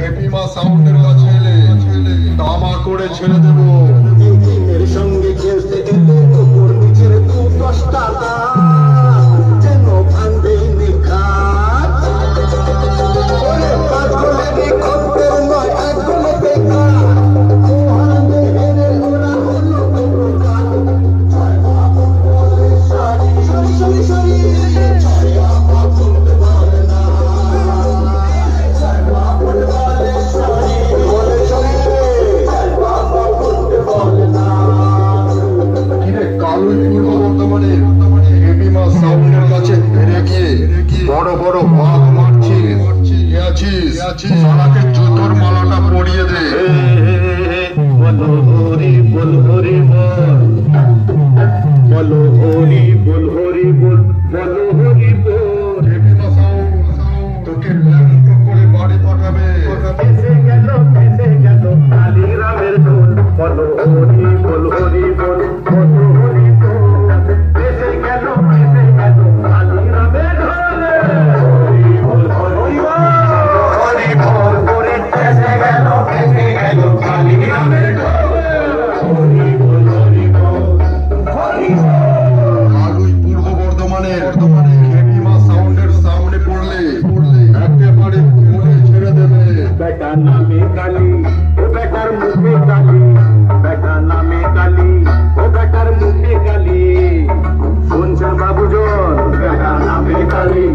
হেপিমা সাউন্ডের কাছে এলে তামা করে ছেড়ে দেবো। দিনের সঙ্গে খেলতে এলে ওপর নিচের 10টা যেন ভাঙবে নিখাত। ওরে 5 গোলেরই খদ্দের নয়, 1 গোলে বেকার। ওহানে হেরে ওরা হলো প্রকার। জয় বাবা বলে সারি সারি সারি সারি, জয় বাবা বলতে বলে না, জয় বাবা বলে সারি বলে সারি, জয় বাবা বলতে বলে না। কিরে কালুই পূর্ব বর্ধমানে হেপিমা সাউন্ডের কাছে হেরে গিয়ে বড় বড় বাঘ মারছিস। কে আছিস? সারাকে জুতোর মালাটা পরিয়ে দে। বলো হরি বল হরি বল, বলো হরি বল হরি বল, বলো হরি বল। হেপিমা সাউন্ড তোকে ল্যাংটো করে বাড়ি পাঠাবে। এসে গেল কালীরামের দোল, বলো হরি বল হরি বল, বলো হরি বল। এসে গেল কালীরামের দোল, হরি বল হরি বল, হরি বল করে এসে গেল কালীরামের দোল, হরি বল হরি বল, হরি বল। কালুই পূর্ব বর্ধমানের হেপিমা সাউন্ডের সামনে পড়লে একেবারে খুলে ছেড়ে দেবে। বেটা নামে কালী, ও বেটার মুখে কালী, বেটা নামে কালী, ও বেটার মুখে কালী। শুনছেন বাবুজন, বেটা নামে কালী,